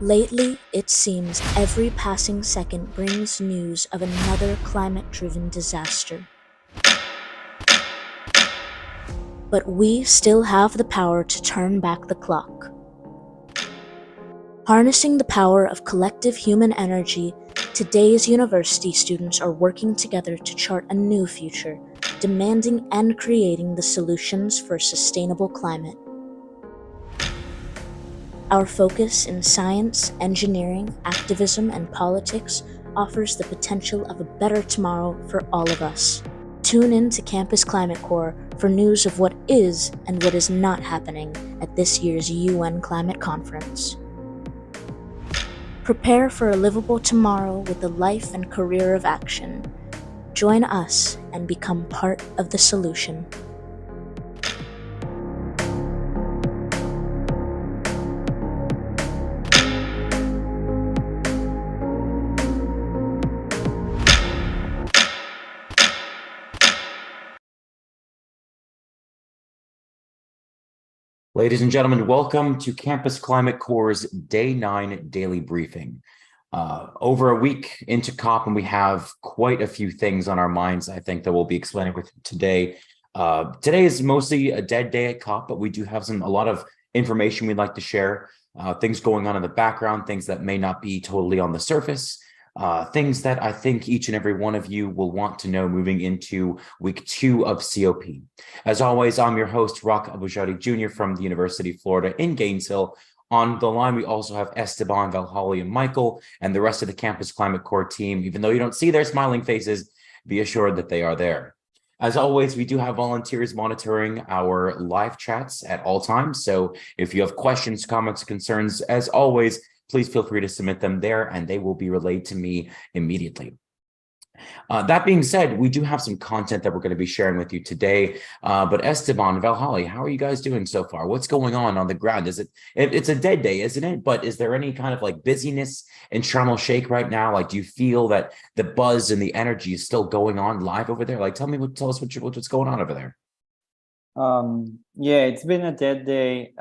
Lately, it seems every passing second brings news of another climate-driven disaster. But we still have the power to turn back the clock. Harnessing the power of collective human energy, today's university students are working together to chart a new future, demanding and creating the solutions for a sustainable climate. Our focus in science, engineering, activism, and politics offers the potential of a better tomorrow for all of us. Tune in to Campus Climate Corps for news of what is and what is not happening at this year's UN Climate Conference. Prepare for a livable tomorrow with a life and career of action. Join us and become part of the solution. Ladies and gentlemen, welcome to Campus Climate Corps' Day 9 daily briefing. Over a week into COP, and we have quite a few things on our minds, I think, that we'll be explaining with you today. Today is mostly a dead day at COP, but we do have a lot of information we'd like to share, things going on in the background, things that may not be totally on the surface, things that I think each and every one of you will want to know moving into week 2 of COP. As always, I'm your host, Rock Aboujaoude Jr. from the University of Florida in Gainesville. On the line, we also have Esteban, Valholly, and Michal, and the rest of the Campus Climate Corps team. Even though you don't see their smiling faces, be assured that they are there. As always, we do have volunteers monitoring our live chats at all times. So if you have questions, comments, concerns, as always, please feel free to submit them there and they will be relayed to me immediately. That being said, we do have some content that we're going to be sharing with you today. But Esteban, Valholly, how are you guys doing so far? What's going on the ground? It's a dead day, isn't it? But is there any kind of like busyness in Sharm el-Sheikh right now? Like, do you feel that the buzz and the energy is still going on live over there? Like, tell us what's going on over there. Yeah, it's been a dead day.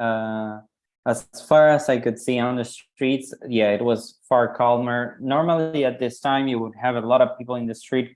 As far as I could see on the streets, yeah, it was far calmer. Normally at this time, you would have a lot of people in the street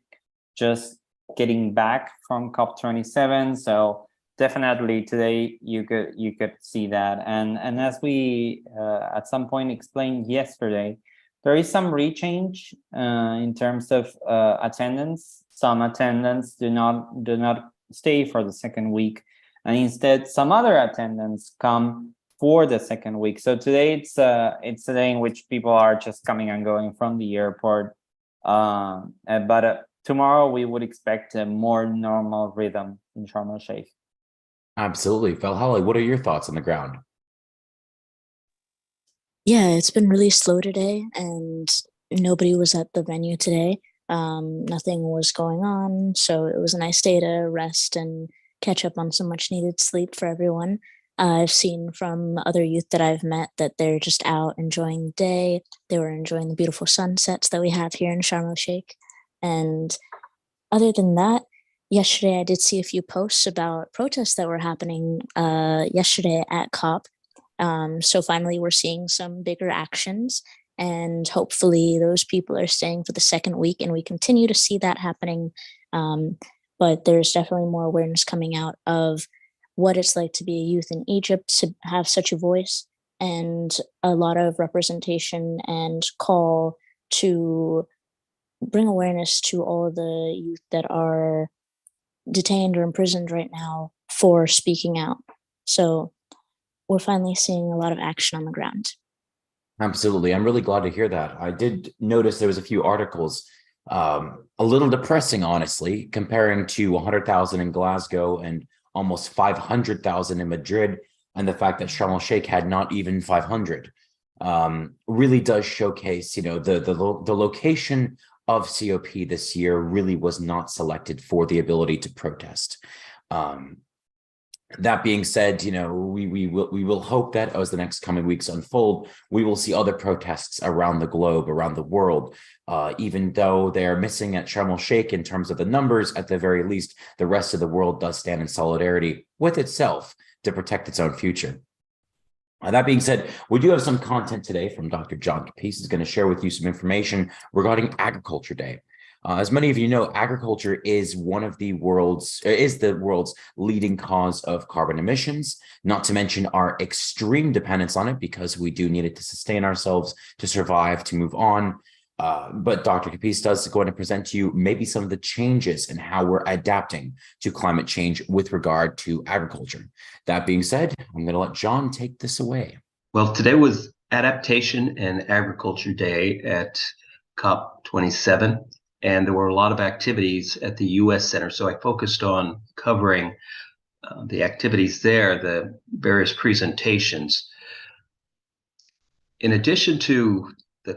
just getting back from COP27. So definitely today you could see that. And as we at some point explained yesterday, there is some rechange in terms of attendance. Some attendants do not stay for the second week, and instead some other attendants come for the second week. So today it's a day in which people are just coming and going from the airport. But tomorrow we would expect a more normal rhythm in Sharm el-Sheikh. Absolutely. Valholly, what are your thoughts on the ground? Yeah, it's been really slow today and nobody was at the venue today. Nothing was going on, so it was a nice day to rest and catch up on some much needed sleep for everyone. I've seen from other youth that I've met that they're just out enjoying the day. They were enjoying the beautiful sunsets that we have here in Sharm el-Sheikh. And other than that, yesterday I did see a few posts about protests that were happening yesterday at COP. So finally we're seeing some bigger actions, and hopefully those people are staying for the second week and we continue to see that happening. But there's definitely more awareness coming out of what it's like to be a youth in Egypt, to have such a voice, and a lot of representation and call to bring awareness to all of the youth that are detained or imprisoned right now for speaking out. So we're finally seeing a lot of action on the ground. Absolutely. I'm really glad to hear that. I did notice there was a few articles, a little depressing, honestly, comparing to 100,000 in Glasgow and almost 500,000 in Madrid, and the fact that Sharm el-Sheikh had not even 500 really does showcase, the location of COP this year really was not selected for the ability to protest. That being said, we will hope that as the next coming weeks unfold, we will see other protests around the globe, around the world. Even though they are missing at Sharm el-Sheikh in terms of the numbers, at the very least, the rest of the world does stand in solidarity with itself to protect its own future. That being said, we do have some content today from Dr. John Capece, who's going to share with you some information regarding Agriculture Day. As many of you know, agriculture is the world's leading cause of carbon emissions, not to mention our extreme dependence on it, because we do need it to sustain ourselves, to survive, to move on. But Dr. Capece does go to present to you maybe some of the changes in how we're adapting to climate change with regard to agriculture. That being said, I'm going to let John take this away. Well, today was Adaptation and Agriculture Day at COP27, and there were a lot of activities at the U.S. Center. So I focused on covering the activities there, the various presentations. In addition to the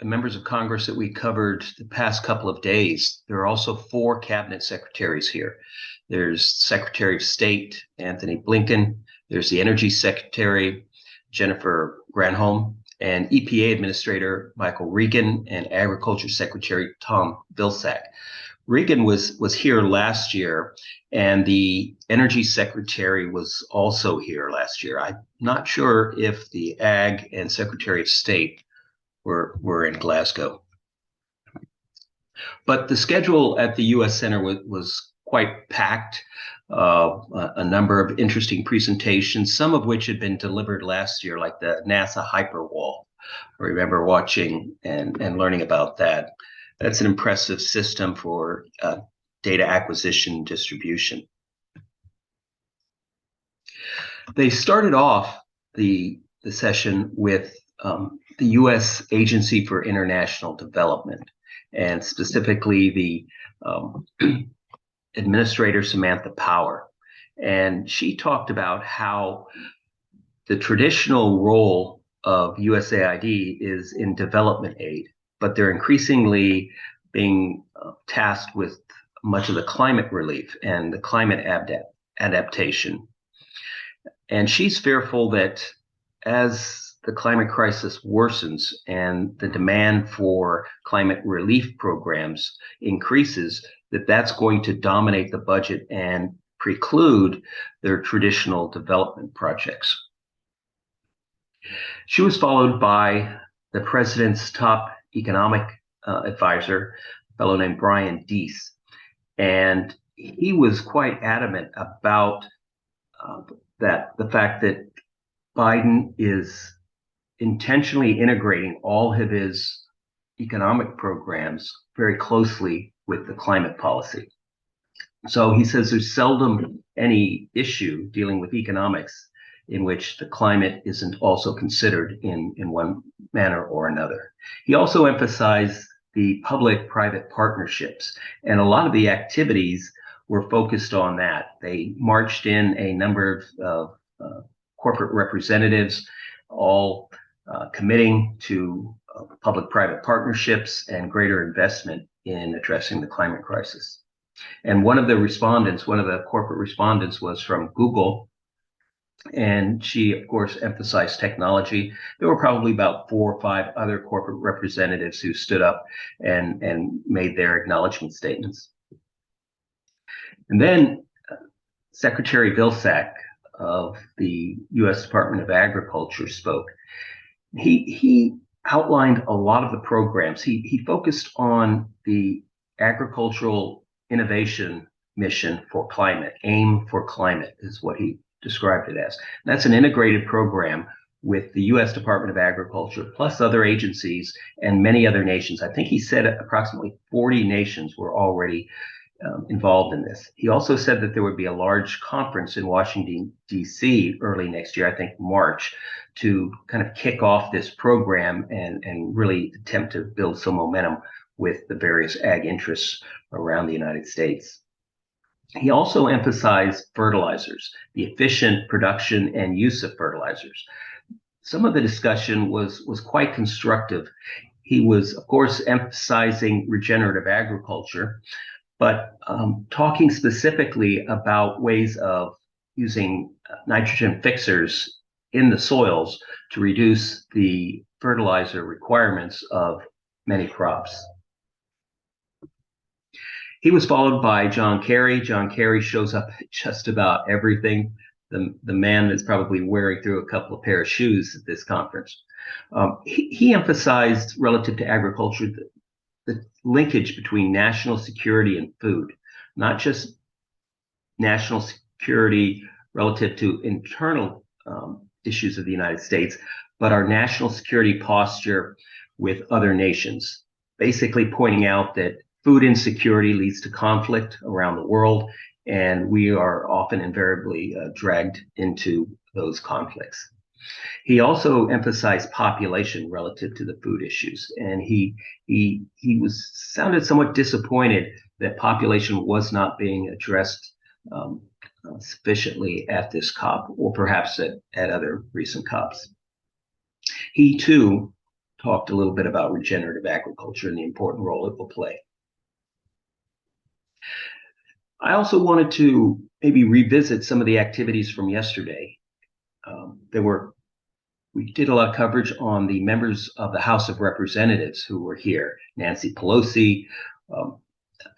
members of Congress that we covered the past couple of days, there are also 4 cabinet secretaries here. There's Secretary of State Anthony Blinken, there's the Energy Secretary Jennifer Granholm, and EPA Administrator Michael Regan, and Agriculture Secretary Tom Vilsack. Regan was here last year, and the Energy Secretary was also here last year. I'm not sure if the Ag and Secretary of State were in Glasgow. But the schedule at the U.S. Center was quite packed. A number of interesting presentations, some of which had been delivered last year, like the NASA Hyperwall. I remember watching and learning about that. That's an impressive system for data acquisition and distribution. They started off the session with the U.S. Agency for International Development, and specifically the Administrator Samantha Power. And she talked about how the traditional role of USAID is in development aid, but they're increasingly being tasked with much of the climate relief and the climate adaptation. And she's fearful that as the climate crisis worsens and the demand for climate relief programs increases, that's going to dominate the budget and preclude their traditional development projects. She was followed by the president's top economic advisor, a fellow named Brian Deese, and he was quite adamant about the fact that Biden is intentionally integrating all of his economic programs very closely with the climate policy. So he says there's seldom any issue dealing with economics in which the climate isn't also considered in one manner or another. He also emphasized the public-private partnerships, and a lot of the activities were focused on that. They marched in a number of corporate representatives, all committing to public-private partnerships and greater investment in addressing the climate crisis. And one of the corporate respondents was from Google, and she, of course, emphasized technology. There were probably about 4 or 5 other corporate representatives who stood up and made their acknowledgement statements. And then Secretary Vilsack of the U.S. Department of Agriculture spoke. He outlined a lot of the programs. He focused on the Agricultural Innovation Mission for Climate. AIM for Climate is what he described it as. And that's an integrated program with the U.S. Department of Agriculture, plus other agencies and many other nations. I think he said approximately 40 nations were already involved in this. He also said that there would be a large conference in Washington, D.C. early next year, I think March, to kind of kick off this program and really attempt to build some momentum with the various ag interests around the United States. He also emphasized fertilizers, the efficient production and use of fertilizers. Some of the discussion was quite constructive. He was, of course, emphasizing regenerative agriculture, but talking specifically about ways of using nitrogen fixers in the soils to reduce the fertilizer requirements of many crops. He was followed by John Kerry. John Kerry shows up at just about everything. the man that's probably wearing through a couple of pair of shoes at this conference. He emphasized relative to agriculture the linkage between national security and food, not just national security relative to internal issues of the United States, but our national security posture with other nations, basically pointing out that food insecurity leads to conflict around the world, and we are often invariably dragged into those conflicts. He also emphasized population relative to the food issues, and he sounded somewhat disappointed that population was not being addressed sufficiently at this COP, or perhaps at other recent COPs. He too talked a little bit about regenerative agriculture and the important role it will play. I also wanted to maybe revisit some of the activities from yesterday. We did a lot of coverage on the members of the House of Representatives who were here: Nancy Pelosi,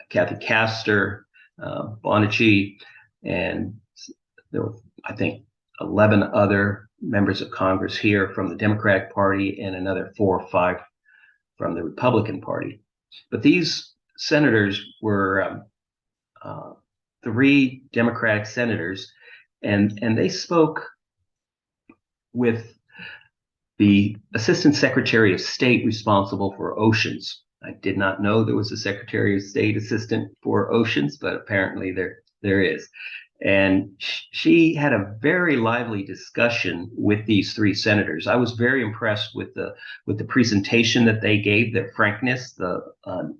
Kathy Castor, Bonacci, and there were, I think, 11 other members of Congress here from the Democratic Party and another 4 or 5 from the Republican Party. But these senators were 3 Democratic senators, and they spoke with the Assistant Secretary of State responsible for oceans. I did not know there was a Secretary of State assistant for oceans, but apparently there is. And she had a very lively discussion with these 3 senators. I was very impressed with the presentation that they gave, their frankness, the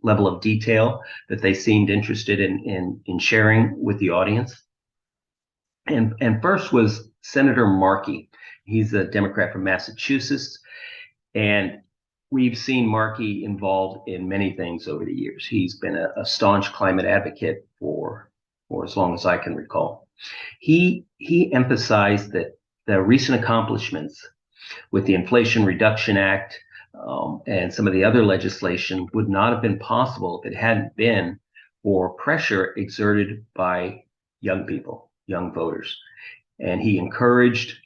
level of detail that they seemed interested in sharing with the audience. And first was Senator Markey. He's a Democrat from Massachusetts, and we've seen Markey involved in many things over the years. He's been a staunch climate advocate for as long as I can recall. He emphasized that the recent accomplishments with the Inflation Reduction Act and some of the other legislation would not have been possible if it hadn't been for pressure exerted by young people, young voters. And he encouraged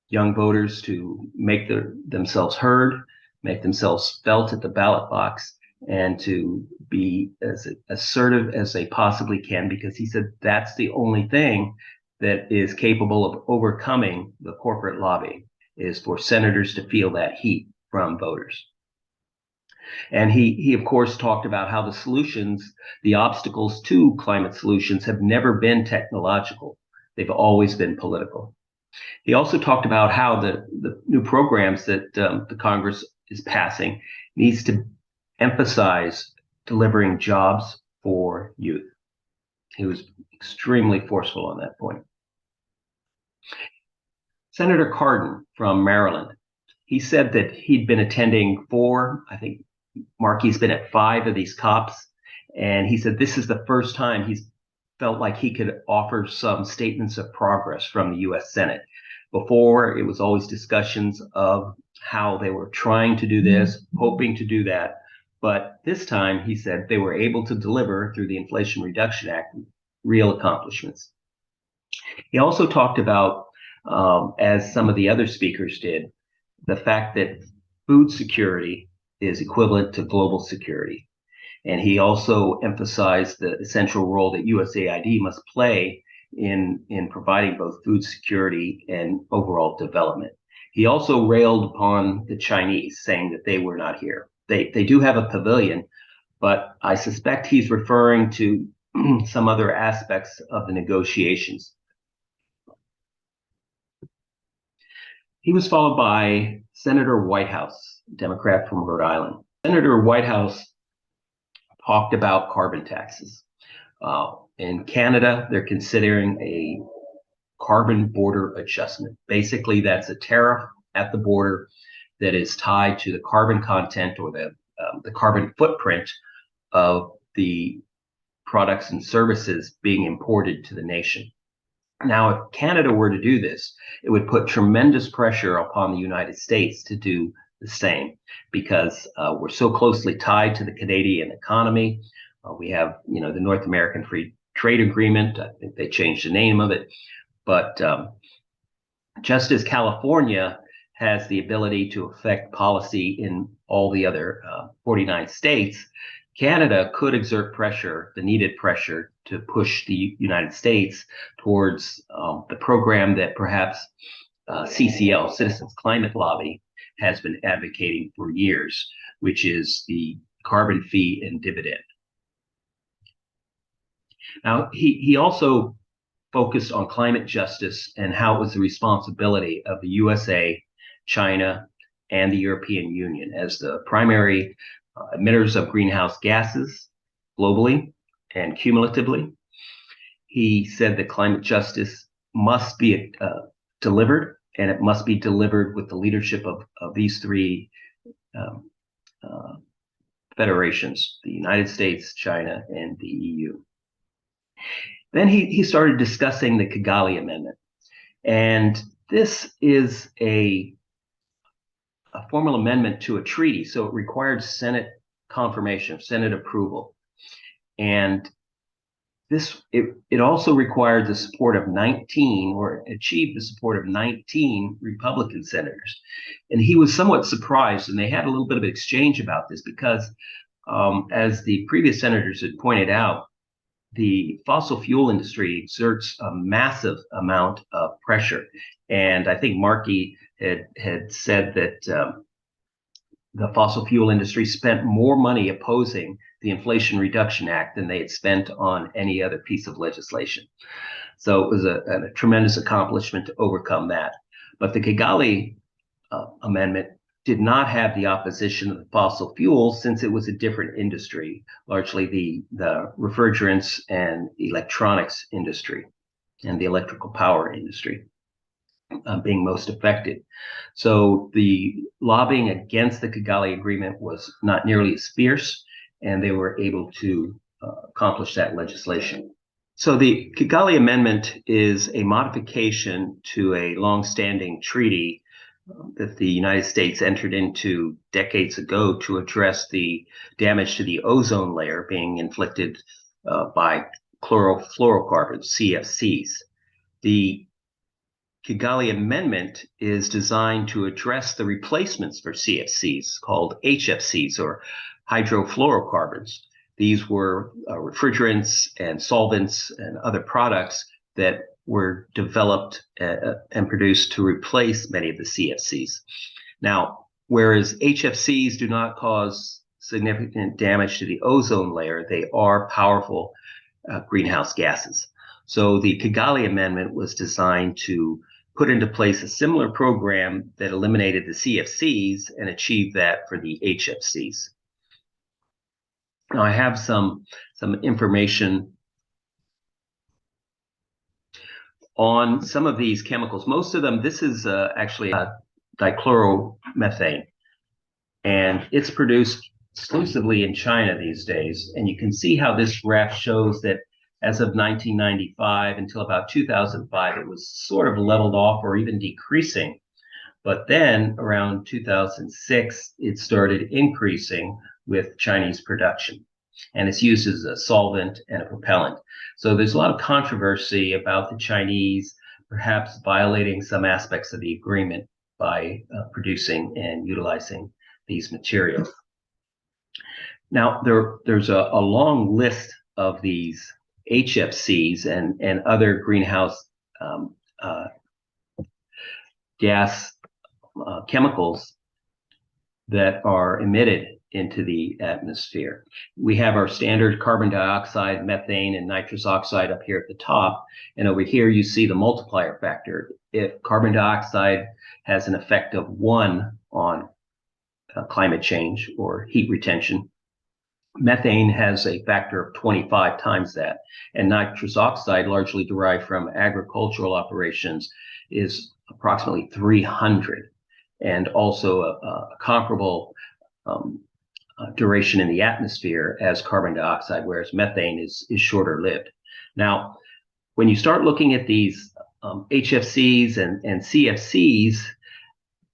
young voters to make themselves heard, make themselves felt at the ballot box, and to be as assertive as they possibly can, because he said that's the only thing that is capable of overcoming the corporate lobby, is for senators to feel that heat from voters. And he of course talked about how the solutions, the obstacles to climate solutions, have never been technological. They've always been political. He also talked about how the new programs that the Congress is passing needs to emphasize delivering jobs for youth. He was extremely forceful on that point. Senator Cardin from Maryland, he said that he'd been attending 4, I think Markey's been at 5 of these COPs, and he said this is the first time he's felt like he could offer some statements of progress from the U.S. Senate. Before, it was always discussions of how they were trying to do this, hoping to do that. But this time, he said they were able to deliver through the Inflation Reduction Act real accomplishments. He also talked about, as some of the other speakers did, the fact that food security is equivalent to global security. And he also emphasized the essential role that USAID must play in providing both food security and overall development. He also railed upon the Chinese, saying that they were not here. They do have a pavilion, but I suspect he's referring to some other aspects of the negotiations. He was followed by Senator Whitehouse, Democrat from Rhode Island. Senator Whitehouse talked about carbon taxes. In Canada, they're considering a carbon border adjustment. Basically, that's a tariff at the border that is tied to the carbon content or the carbon footprint of the products and services being imported to the nation. Now, if Canada were to do this, it would put tremendous pressure upon the United States to do the same, because we're so closely tied to the Canadian economy. We have, the North American Free Trade Agreement. I think they changed the name of it. But just as California has the ability to affect policy in all the other 49 states, Canada could exert pressure, the needed pressure, to push the United States towards the program that perhaps CCL, Citizens Climate Lobby, has been advocating for years, which is the carbon fee and dividend. Now, he also focused on climate justice and how it was the responsibility of the USA, China, and the European Union as the primary emitters of greenhouse gases globally and cumulatively. He said that climate justice must be delivered, and it must be delivered with the leadership of these three federations, the United States, China, and the EU. Then he started discussing the Kigali Amendment. And this is a formal amendment to a treaty, so it required Senate confirmation, Senate approval. And it also required the support of 19, or achieved the support of 19 Republican senators. And he was somewhat surprised, and they had a little bit of exchange about this because, as the previous senators had pointed out, the fossil fuel industry exerts a massive amount of pressure. And I think Markey had said that the fossil fuel industry spent more money opposing the Inflation Reduction Act than they had spent on any other piece of legislation. So it was a tremendous accomplishment to overcome that. But the Kigali Amendment did not have the opposition of the fossil fuels, since it was a different industry, largely the refrigerants and electronics industry and the electrical power industry being most affected. So the lobbying against the Kigali Agreement was not nearly as fierce, and they were able to accomplish that legislation. So the Kigali Amendment is a modification to a long-standing treaty that the United States entered into decades ago to address the damage to the ozone layer being inflicted by chlorofluorocarbons, CFCs. The Kigali Amendment is designed to address the replacements for CFCs called HFCs, or hydrofluorocarbons. These were refrigerants and solvents and other products that were developed and produced to replace many of the CFCs. Now, whereas HFCs do not cause significant damage to the ozone layer, they are powerful greenhouse gases. So the Kigali Amendment was designed to put into place a similar program that eliminated the CFCs and achieved that for the HFCs. Now, I have some information on some of these chemicals. Most of them, this is actually dichloromethane, and it's produced exclusively in China these days. And you can see how this graph shows that as of 1995 until about 2005, it was sort of leveled off or even decreasing. But then around 2006, it started increasing with Chinese production. And it's used as a solvent and a propellant. So there's a lot of controversy about the Chinese perhaps violating some aspects of the agreement by producing and utilizing these materials. Now, there's a long list of these HFCs and other greenhouse gas chemicals that are emitted into the atmosphere. We have our standard carbon dioxide, methane, and nitrous oxide up here at the top. And over here, you see the multiplier factor. If carbon dioxide has an effect of 1 on climate change or heat retention, methane has a factor of 25 times that. And nitrous oxide, largely derived from agricultural operations, is approximately 300. And also a comparable duration in the atmosphere as carbon dioxide, whereas methane is shorter lived. Now, when you start looking at these HFCs and CFCs,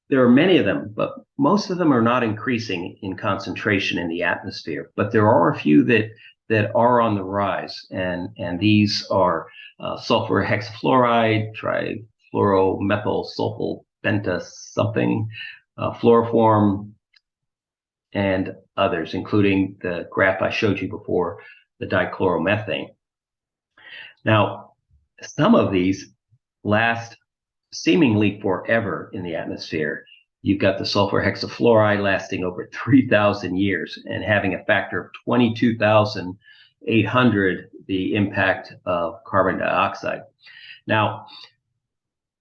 there are many of them, but most of them are not increasing in concentration in the atmosphere. But there are a few that that are on the rise, and these are sulfur hexafluoride, trifluoromethylsulfopenta something, fluoroform, and others, including the graph I showed you before, the dichloromethane. Now, some of these last seemingly forever in the atmosphere. You've got the sulfur hexafluoride lasting over 3,000 years and having a factor of 22,800 the impact of carbon dioxide. Now,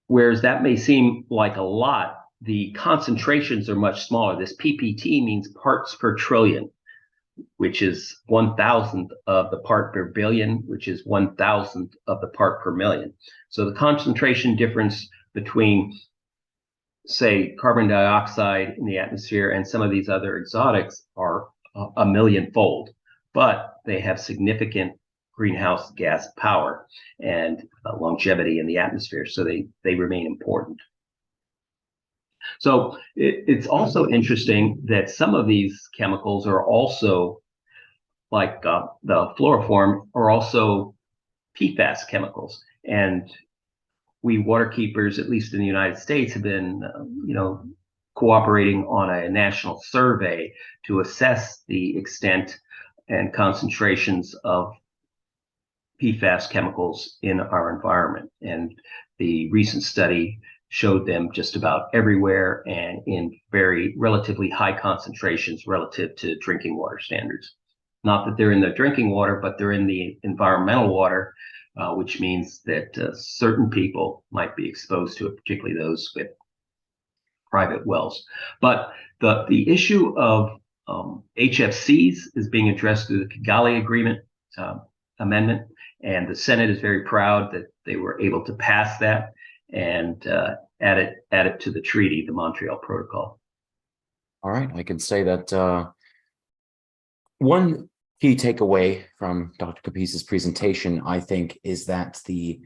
whereas that may seem like a lot, the concentrations are much smaller. This PPT means parts per trillion, which is 1,000th of the part per billion, which is 1,000th of the part per million. So the concentration difference between, say, carbon dioxide in the atmosphere and some of these other exotics are a millionfold, but they have significant greenhouse gas power and longevity in the atmosphere, so they remain important. So it's also interesting that some of these chemicals are also, like the fluoroform, are also PFAS chemicals. And we waterkeepers, at least in the United States, have been, cooperating on a national survey to assess the extent and concentrations of PFAS chemicals in our environment. And the recent study showed them just about everywhere and in very relatively high concentrations relative to drinking water standards. Not that they're in the drinking water, but they're in the environmental water, which means that certain people might be exposed to it, particularly those with private wells. But the issue of HFCs is being addressed through the Kigali Agreement amendment, and the Senate is very proud that they were able to pass that and add it to the treaty, the Montreal Protocol. All right, I can say that one key takeaway from Dr. Capece's presentation, I think, is that the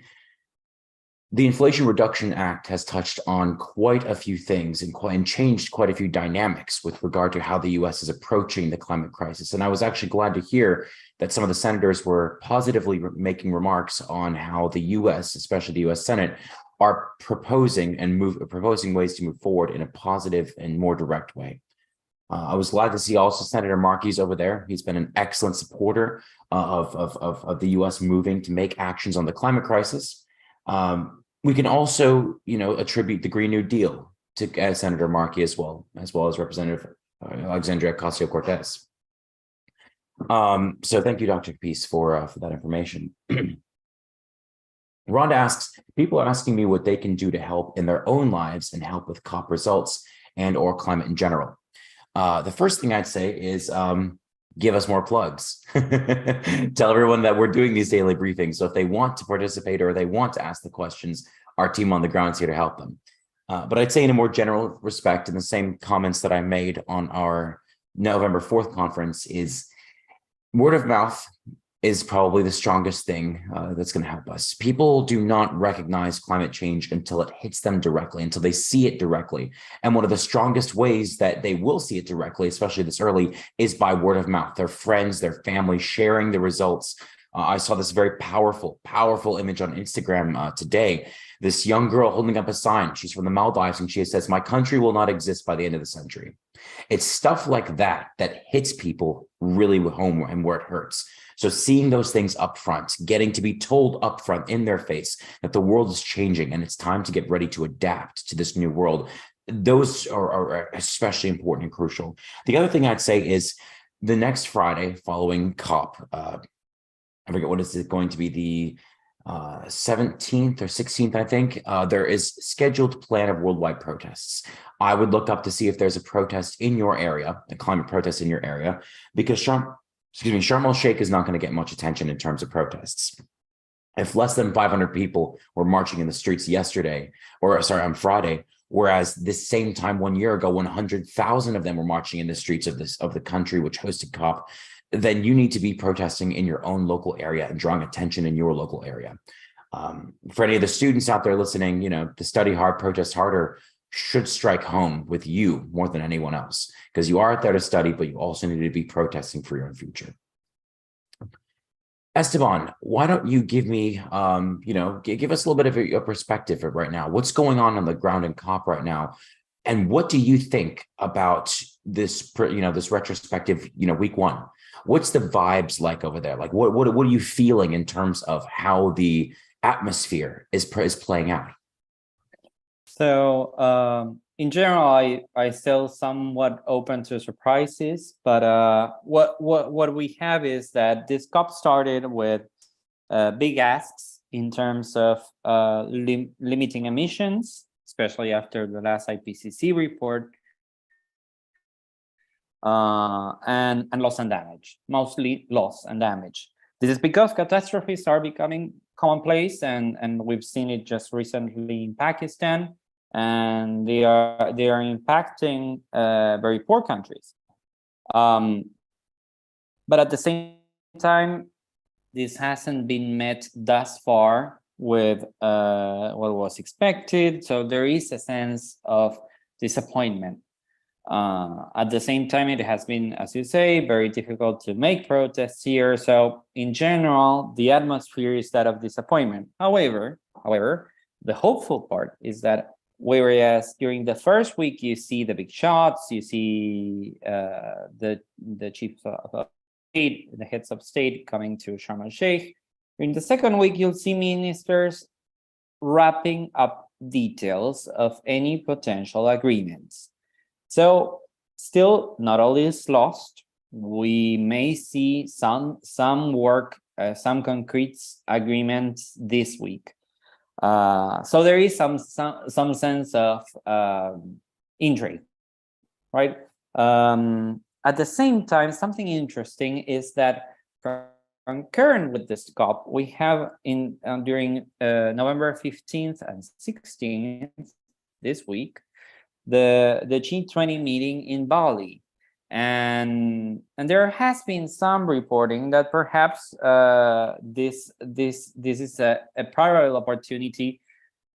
Inflation Reduction Act has touched on quite a few things and changed quite a few dynamics with regard to how the U.S. is approaching the climate crisis. And I was actually glad to hear that some of the senators were positively making remarks on how the U.S., especially the U.S. Senate, are proposing ways to move forward in a positive and more direct way. I was glad to see also Senator Markey's over there. He's been an excellent supporter of the U.S. moving to make actions on the climate crisis. We can also, attribute the Green New Deal to Senator Markey as well as Representative Alexandria Ocasio-Cortez. So thank you, Dr. Capece, for that information. Rhonda asks, people are asking me what they can do to help in their own lives and help with COP results and or climate in general. The first thing I'd say is give us more plugs. Tell everyone that we're doing these daily briefings. So if they want to participate or they want to ask the questions, our team on the ground is here to help them. But I'd say in a more general respect, in the same comments that I made on our November 4th conference, is word of mouth is probably the strongest thing that's going to help us. People do not recognize climate change until it hits them directly, until they see it directly. And one of the strongest ways that they will see it directly, especially this early, is by word of mouth. Their friends, their family sharing the results. I saw this very powerful image on Instagram today. This young girl holding up a sign. She's from the Maldives, and she says, "My country will not exist by the end of the century." It's stuff like that that hits people really home and where it hurts. So seeing those things up front, getting to be told up front in their face that the world is changing and it's time to get ready to adapt to this new world, those are especially important and crucial. The other thing I'd say is the next Friday following COP, I forget what is it going to be, the 17th or 16th, I think, there is scheduled plan of worldwide protests. I would look up to see if there's a protest in your area, a climate protest in your area, because Sharm el-Sheikh is not going to get much attention in terms of protests. If less than 500 people were marching in the streets on Friday, whereas this same time 1 year ago, 100,000 of them were marching in the streets of the country which hosted COP, then you need to be protesting in your own local area and drawing attention in your local area. For any of the students out there listening, to study hard, protest harder should strike home with you more than anyone else, because you are out there to study, but you also need to be protesting for your own future. Esteban, why don't you give me, give us a little bit of a perspective of right now. What's going on the ground in COP right now, and what do you think about this, this retrospective, week one? What's the vibes like over there? Like, what are you feeling in terms of how the atmosphere is playing out? So in general, I still somewhat open to surprises, but what we have is that this COP started with big asks in terms of limiting emissions, especially after the last IPCC report, and loss and damage, mostly loss and damage. This is because catastrophes are becoming commonplace, and we've seen it just recently in Pakistan, and they are impacting very poor countries. But at the same time, this hasn't been met thus far with what was expected. So there is a sense of disappointment. At the same time, it has been, as you say, very difficult to make protests here. So in general, the atmosphere is that of disappointment. However, the hopeful part is that whereas during the first week, you see the big shots, you see the chiefs of state, the heads of state coming to Sharm el-Sheikh. In the second week, you'll see ministers wrapping up details of any potential agreements. So still, not all is lost. We may see some work, some concrete agreements this week. So there is some sense of intrigue, right? At the same time, something interesting is that concurrent with this COP, we have during November 15th and 16th this week, the G20 meeting in Bali, and there has been some reporting that perhaps this is a parallel opportunity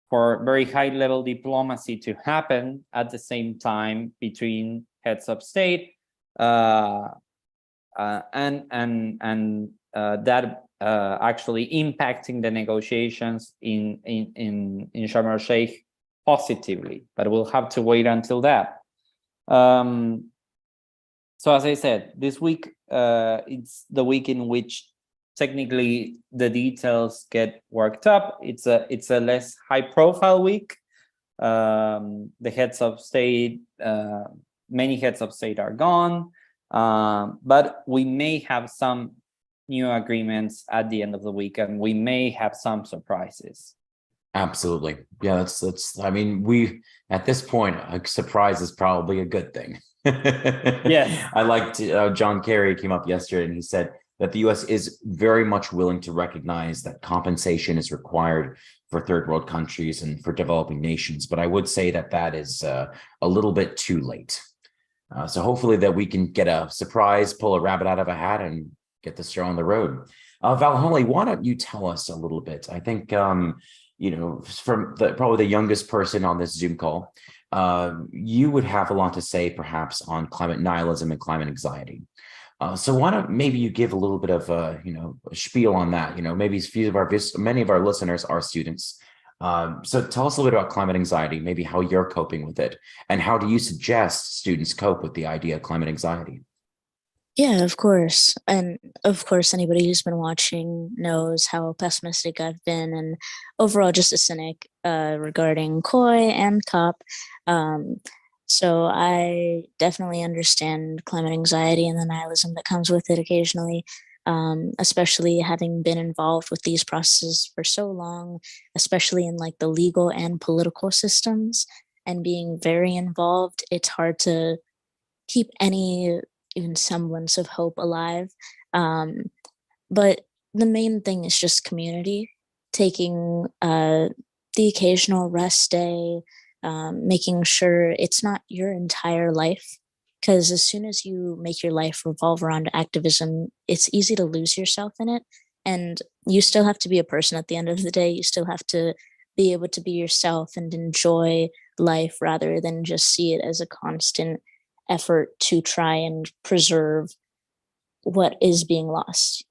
for very high level diplomacy to happen at the same time between heads of state, and that actually impacting the negotiations in Sharm el-Sheikh positively, but we'll have to wait until that. So as I said, this week, it's the week in which technically the details get worked up. It's a less high profile week. The heads of state, many heads of state are gone, but we may have some new agreements at the end of the week, and we may have some surprises. Absolutely. Yeah, that's I mean, we at this point, a surprise is probably a good thing. Yes. I liked John Kerry came up yesterday and he said that the US is very much willing to recognize that compensation is required for third world countries and for developing nations. But I would say that is a little bit too late. So hopefully that we can get a surprise, pull a rabbit out of a hat and get this show on the road. Valholly, why don't you tell us a little bit? I think, from probably the youngest person on this Zoom call, you would have a lot to say perhaps on climate nihilism and climate anxiety. So why don't maybe you give a little bit of a spiel on that? Maybe many of our listeners are students. So tell us a little bit about climate anxiety, maybe how you're coping with it, and how do you suggest students cope with the idea of climate anxiety? Yeah, of course. And of course, anybody who's been watching knows how pessimistic I've been and overall just a cynic regarding COI and COP. So I definitely understand climate anxiety and the nihilism that comes with it occasionally, especially having been involved with these processes for so long, especially in like the legal and political systems, and being very involved. It's hard to keep any even semblance of hope alive. But the main thing is just community, taking the occasional rest day, making sure it's not your entire life. Because as soon as you make your life revolve around activism, it's easy to lose yourself in it. And you still have to be a person at the end of the day. You still have to be able to be yourself and enjoy life rather than just see it as a constant effort to try and preserve what is being lost.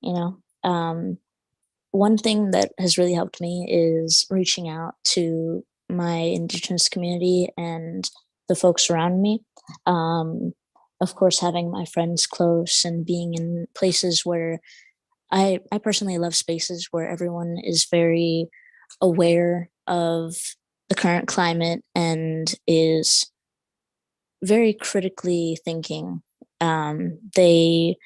One thing that has really helped me is reaching out to my Indigenous community and the folks around me. Of course, having my friends close and being in places where I personally love spaces where everyone is very aware of the current climate and is very critically thinking. They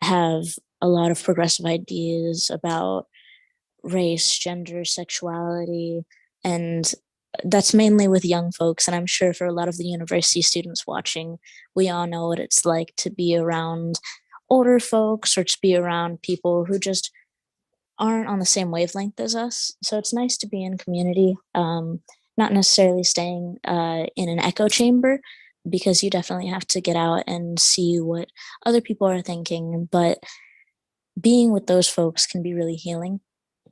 have a lot of progressive ideas about race, gender, sexuality, and that's mainly with young folks. And I'm sure for a lot of the university students watching, we all know what it's like to be around older folks or to be around people who just aren't on the same wavelength as us. So it's nice to be in community, not necessarily staying in an echo chamber, because you definitely have to get out and see what other people are thinking. But being with those folks can be really healing.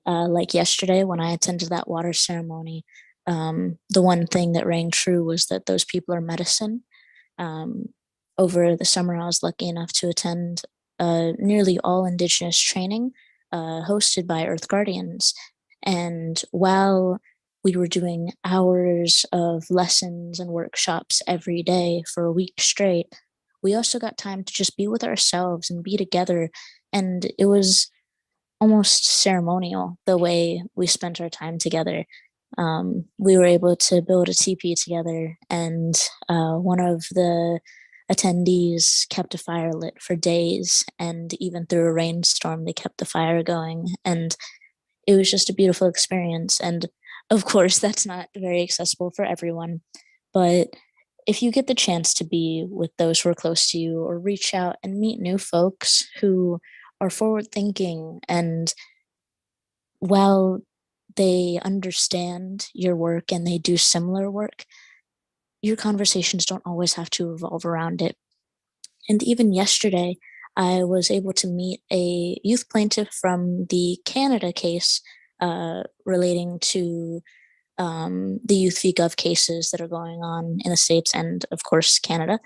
Like yesterday when I attended that water ceremony, the one thing that rang true was that those people are medicine. Over the summer, I was lucky enough to attend nearly all Indigenous training hosted by Earth Guardians. And while we were doing hours of lessons and workshops every day for a week straight, we also got time to just be with ourselves and be together. And it was almost ceremonial the way we spent our time together. We were able to build a teepee together, and one of the attendees kept a fire lit for days, and even through a rainstorm, they kept the fire going. And it was just a beautiful experience. And of course, that's not very accessible for everyone, but if you get the chance to be with those who are close to you or reach out and meet new folks who are forward thinking, and while they understand your work and they do similar work, your conversations don't always have to revolve around it. And even yesterday, I was able to meet a youth plaintiff from the Canada case relating to the youth v. gov cases that are going on in the States and, of course, Canada.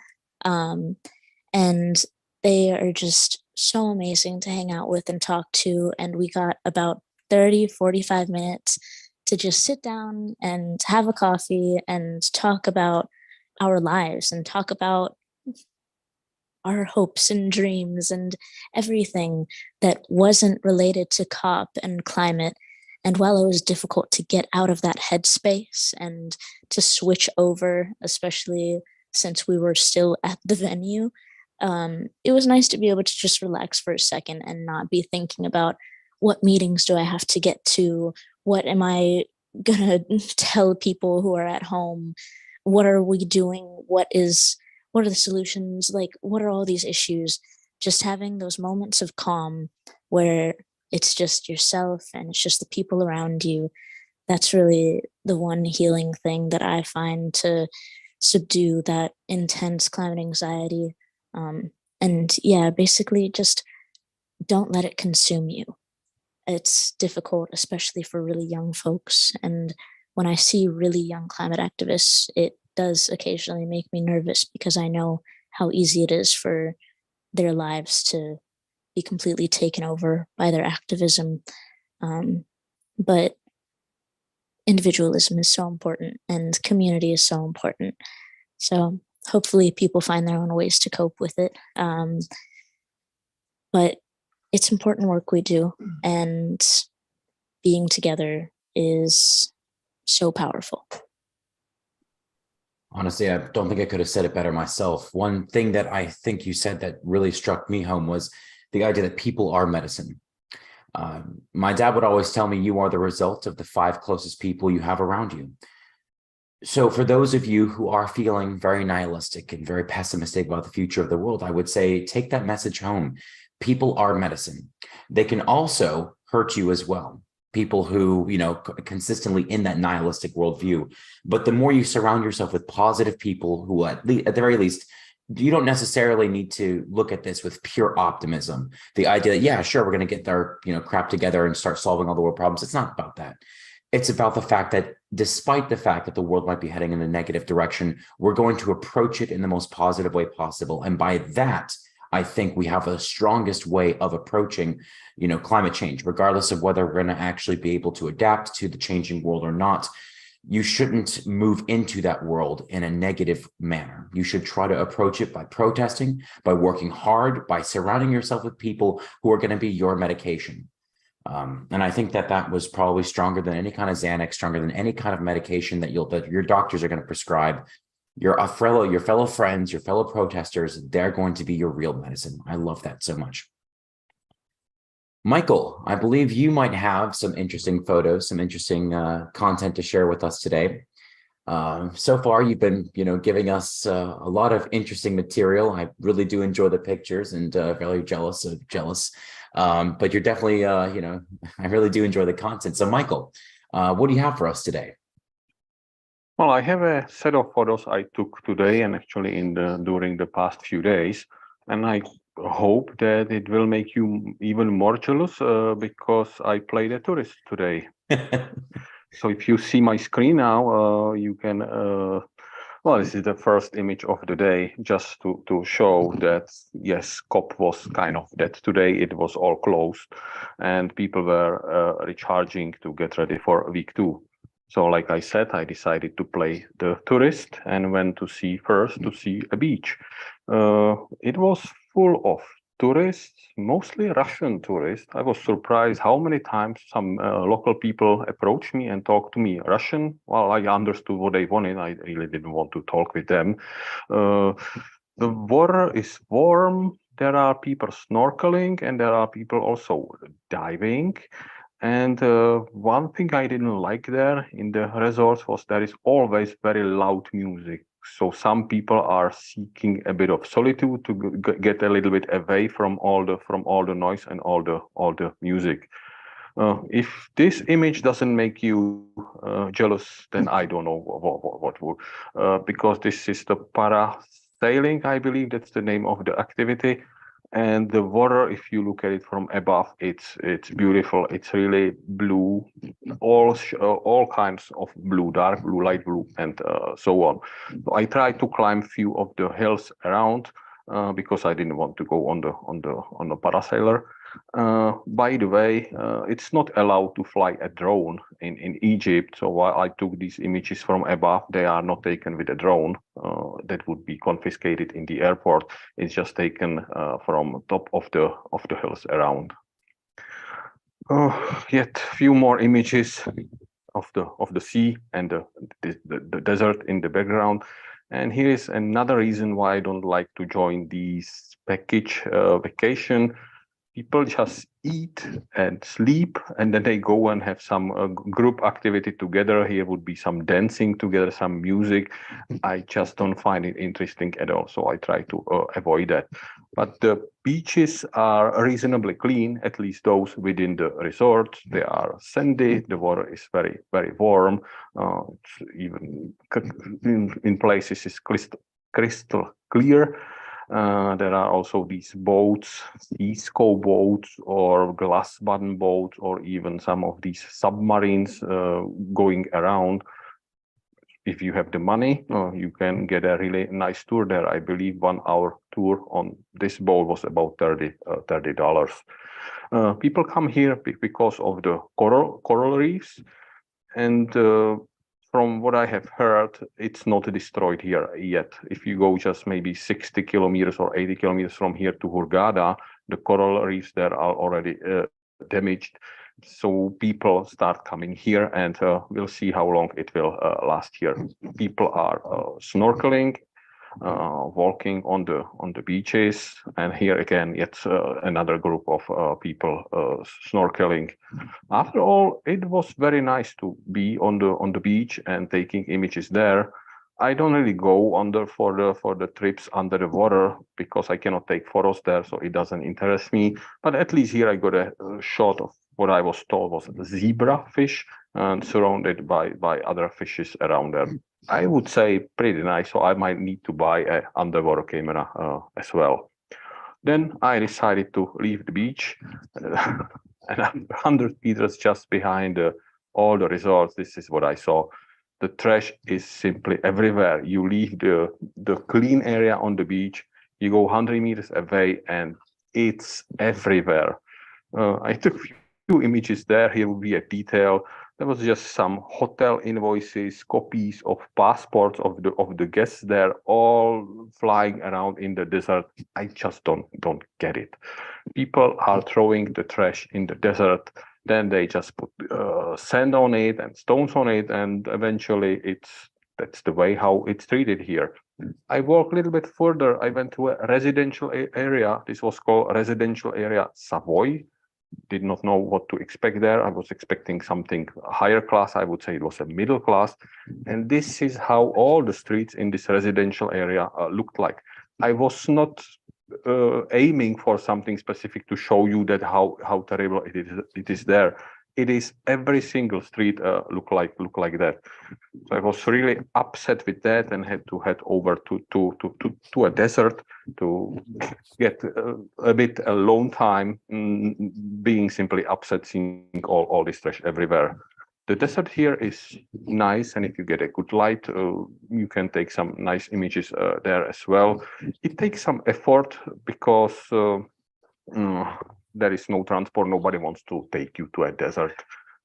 And they are just so amazing to hang out with and talk to. And we got about 30-45 minutes to just sit down and have a coffee and talk about our lives and talk about our hopes and dreams and everything that wasn't related to COP and climate. And while it was difficult to get out of that headspace and to switch over, especially since we were still at the venue, it was nice to be able to just relax for a second and not be thinking about what meetings do I have to get to? What am I gonna tell people who are at home? What are we doing? What are the solutions? Like, what are all these issues? Just having those moments of calm where it's just yourself and it's just the people around you. That's really the one healing thing that I find to subdue that intense climate anxiety. And yeah, basically just don't let it consume you. It's difficult, especially for really young folks. And when I see really young climate activists, it does occasionally make me nervous because I know how easy it is for their lives to be completely taken over by their activism. But individualism is so important and community is so important. So hopefully people find their own ways to cope with it. But it's important work we do, and being together is so powerful. Honestly, I don't think I could have said it better myself. One thing that I think you said that really struck me home was the idea that people are medicine. My dad would always tell me, you are the result of the 5 closest people you have around you. So for those of you who are feeling very nihilistic and very pessimistic about the future of the world, I would say, take that message home. People are medicine. They can also hurt you as well. People who, consistently in that nihilistic worldview. But the more you surround yourself with positive people who, at the very least, you don't necessarily need to look at this with pure optimism. The idea that, yeah, sure, we're going to get our, crap together and start solving all the world problems. It's not about that. It's about the fact that despite the fact that the world might be heading in a negative direction, we're going to approach it in the most positive way possible. And by that, I think we have the strongest way of approaching, climate change, regardless of whether we're going to actually be able to adapt to the changing world or not. You shouldn't move into that world in a negative manner. You should try to approach it by protesting, by working hard, by surrounding yourself with people who are going to be your medication. And I think that was probably stronger than any kind of Xanax, stronger than any kind of medication that your doctors are going to prescribe. Your fellow friends, your fellow protesters, they're going to be your real medicine. I love that so much. Michael, I believe you might have some interesting photos, some interesting content to share with us today. So far, you've been, giving us a lot of interesting material. I really do enjoy the pictures and very jealous. But you're definitely, I really do enjoy the content. So, Michael, what do you have for us today? Well, I have a set of photos I took today and actually during the past few days, and I hope that it will make you even more jealous because I played a tourist today. So if you see my screen now, you can, well, this is the first image of the day, just to show that, yes, COP was kind of that today. It was all closed and people were recharging to get ready for week 2. So like I said, I decided to play the tourist and went to see a beach. It was full of tourists, mostly Russian tourists. I was surprised how many times some local people approached me and talked to me Russian. Well, I understood what they wanted. I really didn't want to talk with them. The water is warm. There are people snorkeling and there are people also diving. And one thing I didn't like there in the resorts was there is always very loud music. So some people are seeking a bit of solitude to get a little bit away from all the noise and all the music. If this image doesn't make you jealous, then I don't know what would. Because this is the parasailing, I believe that's the name of the activity. And the water, if you look at it from above, it's beautiful. It's really blue, all kinds of blue, dark blue, light blue, and so on. So I tried to climb a few of the hills around because I didn't want to go on the parasailer. By the way, it's not allowed to fly a drone in Egypt. So while I took these images from above, they are not taken with a drone. That would be confiscated in the airport. It's just taken from top of the hills around. Yet few more images of the sea and the desert in the background. And here is another reason why I don't like to join these package vacation. People just eat and sleep, and then they go and have some group activity together. Here would be some dancing together, some music. I just don't find it interesting at all, so I try to avoid that. But the beaches are reasonably clean, at least those within the resort. They are sandy. The water is very, very warm. It's even in places is crystal clear. There are also these boats, Eco boats or glass bottom boats, or even some of these submarines going around. If you have the money, you can get a really nice tour there. I believe 1 hour tour on this boat was about $30. People come here because of the coral reefs, and from what I have heard, it's not destroyed here yet. If you go just maybe 60 kilometers or 80 kilometers from here to Hurghada, the coral reefs there are already damaged. So people start coming here, and we'll see how long it will last here. People are snorkeling, walking on the beaches, and here again it's another group of people snorkeling. After all, it was very nice to be on the beach and taking images there. I don't really go for the trips under the water because I cannot take photos there, so it doesn't interest me. But at least here I got a shot of what I was told was zebra fish and surrounded by other fishes around there. I would say pretty nice, so I might need to buy an underwater camera as well. Then I decided to leave the beach, and 100 meters just behind all the resorts. This is what I saw. The trash is simply everywhere. You leave the clean area on the beach, You go 100 meters away and it's everywhere. I took few images there. Here will be a detail. There was just some hotel invoices, copies of passports of the guests there, all flying around in the desert. I just don't get it. People are throwing the trash in the desert, then they just put sand on it and stones on it, and eventually that's the way how it's treated here. I walked a little bit further. I went to a residential area. This was called residential area Savoy. Did not know what to expect there. I was expecting something higher class. I would say it was a middle class. And this is how all the streets in this residential area looked like. I was not aiming for something specific to show you that how terrible it is there. It is every single street look like that. So I was really upset with that and had to head over to a desert to get a bit alone time, being simply upset seeing all this trash everywhere. The desert here is nice, and if you get a good light, you can take some nice images there as well. It takes some effort because there is no transport. Nobody wants to take you to a desert.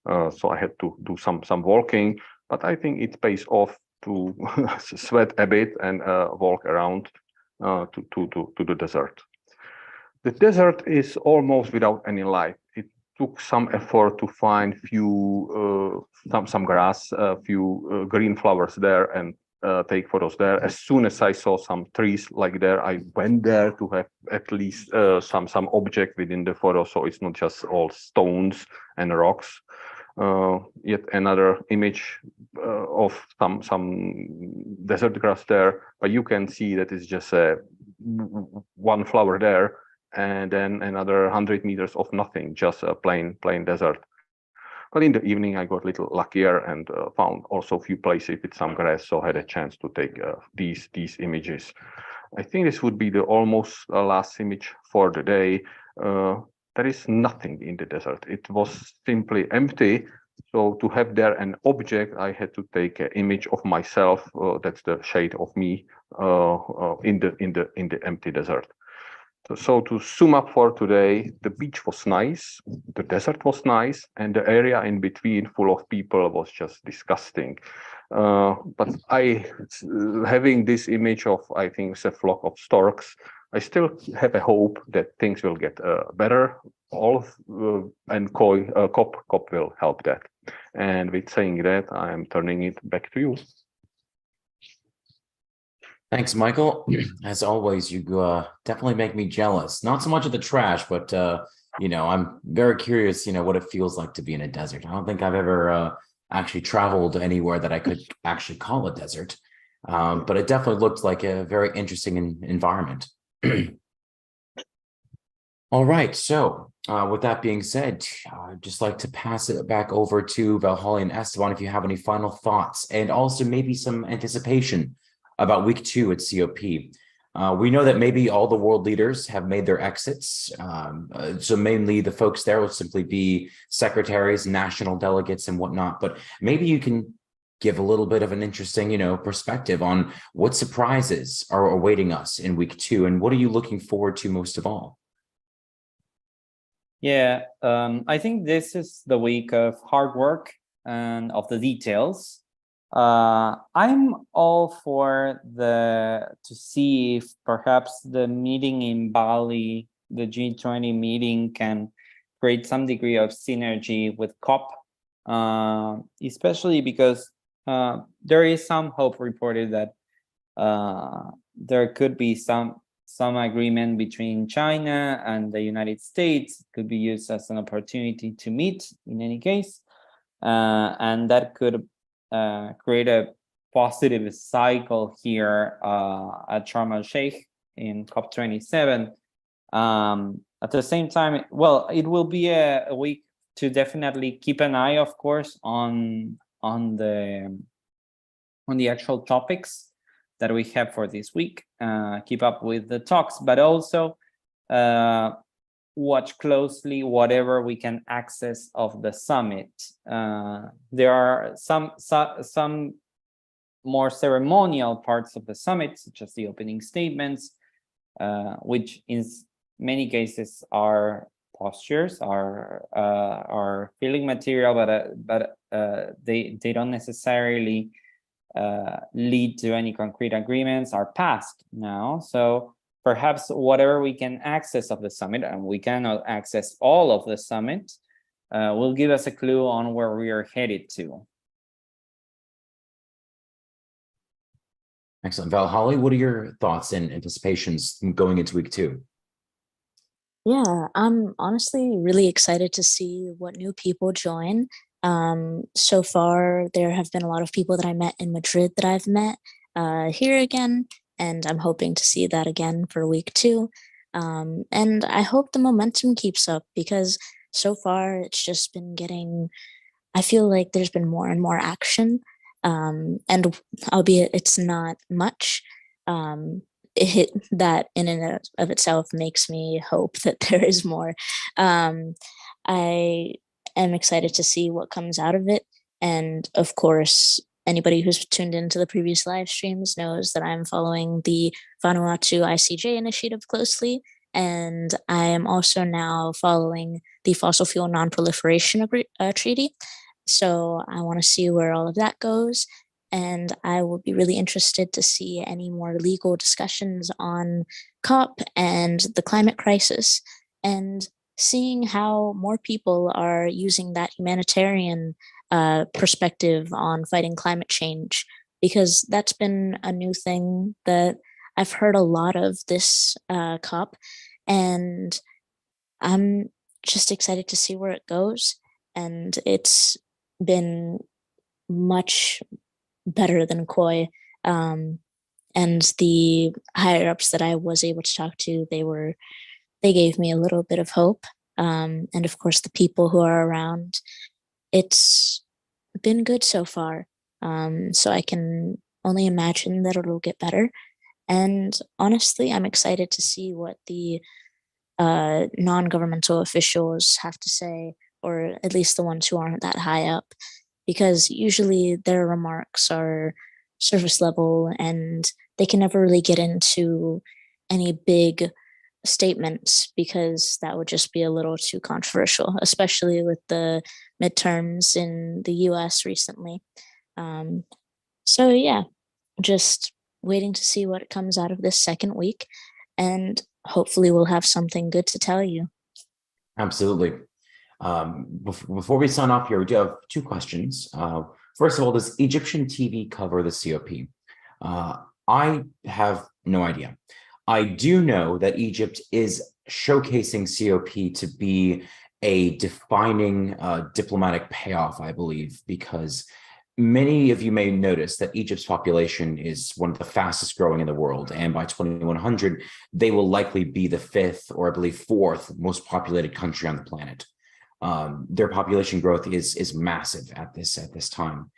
So I had to do some walking, but I think it pays off to sweat a bit and walk around to the desert. The desert is almost without any life. It took some effort to find few some grass, a few green flowers there, and take photos there. As soon as I saw some trees like there, I went there to have at least some object within the photo, so it's not just all stones and rocks. Yet another image of some desert grass there, but you can see that it's just one flower there, and then another 100 meters of nothing, just a plain desert. But in the evening, I got a little luckier and found also a few places with some grass, so I had a chance to take these images. I think this would be the almost last image for the day. There is nothing in the desert. It was simply empty. So to have there an object, I had to take an image of myself. That's the shade of me in the empty desert. So to sum up for today, the beach was nice, the desert was nice, and the area in between full of people was just disgusting. But having this image of, I think it's a flock of storks, I still have a hope that things will get better. And COP will help that. And with saying that, I am turning it back to you. Thanks, Michael. As always, you definitely make me jealous. Not so much of the trash, but I'm very curious, what it feels like to be in a desert. I don't think I've ever actually traveled anywhere that I could actually call a desert, but it definitely looked like a very interesting environment. All right, so with that being said, I'd just like to pass it back over to Valholly and Esteban if you have any final thoughts, and also maybe some anticipation about week 2 at COP. We know that maybe all the world leaders have made their exits. So mainly the folks there will simply be secretaries, national delegates and whatnot, but maybe you can give a little bit of an interesting, perspective on what surprises are awaiting us in week 2 and what are you looking forward to most of all? Yeah, I think this is the week of hard work and of the details. I'm all for to see if perhaps the meeting in Bali, the G20 meeting, can create some degree of synergy with COP, especially because there is some hope reported that there could be some agreement between China and the United States. It could be used as an opportunity to meet in any case, and that could create a positive cycle here at Sharm el-Sheikh in COP27. At the same time, well, it will be a week to definitely keep an eye, of course, on the actual topics that we have for this week, keep up with the talks, but also watch closely whatever we can access of the summit. There are some more ceremonial parts of the summit, such as the opening statements, which in many cases are postures, are feeling material, but they don't necessarily lead to any concrete agreements, are passed now. So perhaps whatever we can access of the summit, and we cannot access all of the summit, will give us a clue on where we are headed to. Excellent. Valholly, what are your thoughts and anticipations going into week 2? Yeah, I'm honestly really excited to see what new people join. So far, there have been a lot of people that I met in Madrid that I've met here again, and I'm hoping to see that again for week 2. And I hope the momentum keeps up, because so far it's just been getting, I feel like there's been more and more action, and albeit it's not much, that in and of itself makes me hope that there is more. I am excited to see what comes out of it. And of course, anybody who's tuned into the previous live streams knows that I'm following the Vanuatu ICJ initiative closely. And I am also now following the Fossil Fuel Non-Proliferation Treaty. So I want to see where all of that goes. And I will be really interested to see any more legal discussions on COP and the climate crisis, and seeing how more people are using that humanitarian perspective on fighting climate change, because that's been a new thing that I've heard a lot of this COP, and I'm just excited to see where it goes. And it's been much better than Koi. And the higher ups that I was able to talk to, they gave me a little bit of hope. And of course, the people who are around, it's been good so far. So I can only imagine that it'll get better. And honestly, I'm excited to see what the non-governmental officials have to say, or at least the ones who aren't that high up, because usually their remarks are surface level and they can never really get into any big statements, because that would just be a little too controversial, especially with the midterms in the US recently. So yeah, just waiting to see what comes out of this second week, and hopefully we'll have something good to tell you. Absolutely. Before we sign off here, we do have 2 questions. First of all, does Egyptian TV cover the COP? I have no idea. I do know that Egypt is showcasing COP to be a defining diplomatic payoff, I believe, because many of you may notice that Egypt's population is one of the fastest growing in the world. And by 2100, they will likely be the 5th, or I believe 4th most populated country on the planet. Their population growth is massive at this time.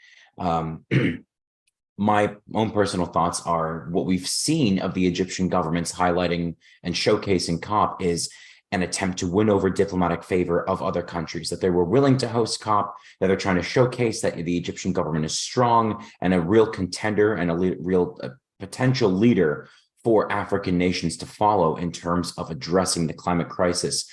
My own personal thoughts are, what we've seen of the Egyptian governments highlighting and showcasing COP is an attempt to win over diplomatic favor of other countries, that they were willing to host COP, that they're trying to showcase that the Egyptian government is strong and a real contender and a real potential leader for African nations to follow in terms of addressing the climate crisis.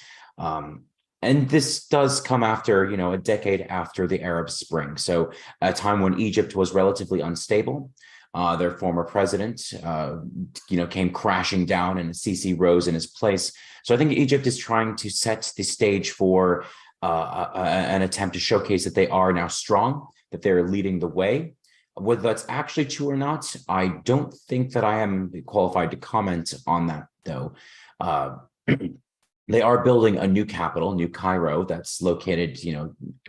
And this does come after, a decade after the Arab Spring. So a time when Egypt was relatively unstable. Their former president, came crashing down, and Sisi rose in his place. So I think Egypt is trying to set the stage for an attempt to showcase that they are now strong, that they're leading the way. Whether that's actually true or not, I don't think that I am qualified to comment on that, though. They are building a new capital, New Cairo, that's located,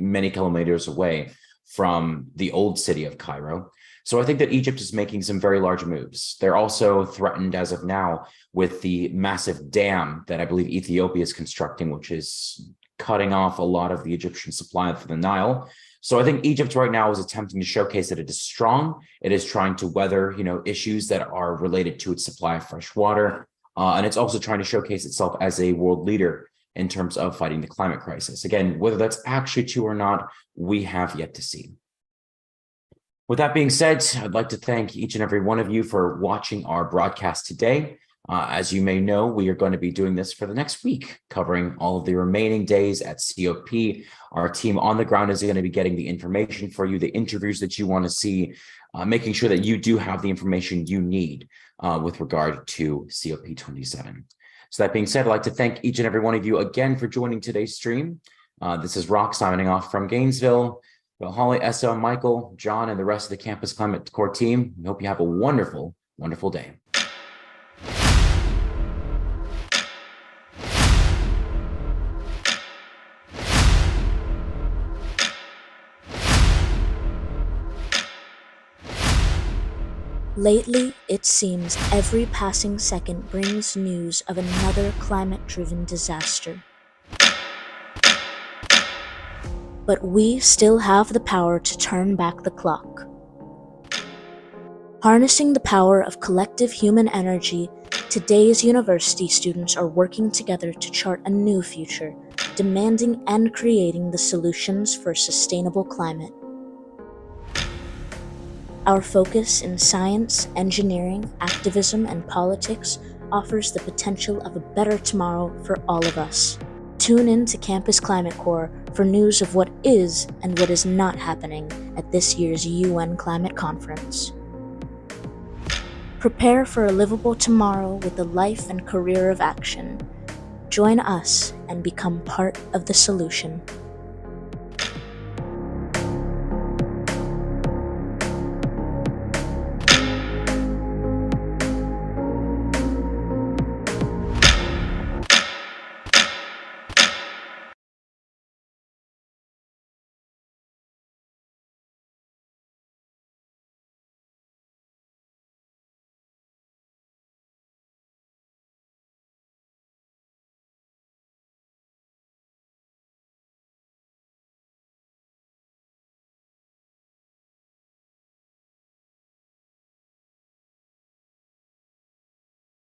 many kilometers away from the old city of Cairo. So I think that Egypt is making some very large moves. They're also threatened as of now with the massive dam that I believe Ethiopia is constructing, which is cutting off a lot of the Egyptian supply for the Nile. So I think Egypt right now is attempting to showcase that it is strong. It is trying to weather, issues that are related to its supply of fresh water. And it's also trying to showcase itself as a world leader in terms of fighting the climate crisis. Again, whether that's actually true or not, we have yet to see. With that being said, I'd like to thank each and every one of you for watching our broadcast today. As you may know, we are going to be doing this for the next week, covering all of the remaining days at COP. Our team on the ground is going to be getting the information for you, the interviews that you want to see, making sure that you do have the information you need with regard to COP27. So that being said, I'd like to thank each and every one of you again for joining today's stream. This is Rock signing off from Gainesville. Valholly, Esteban, Michael, John, and the rest of the Campus Climate Corps team, we hope you have a wonderful, wonderful day. Lately, it seems every passing second brings news of another climate-driven disaster. But we still have the power to turn back the clock. Harnessing the power of collective human energy, today's university students are working together to chart a new future, demanding and creating the solutions for a sustainable climate. Our focus in science, engineering, activism, and politics offers the potential of a better tomorrow for all of us. Tune in to Campus Climate Corps for news of what is and what is not happening at this year's UN Climate Conference. Prepare for a livable tomorrow with a life and career of action. Join us and become part of the solution.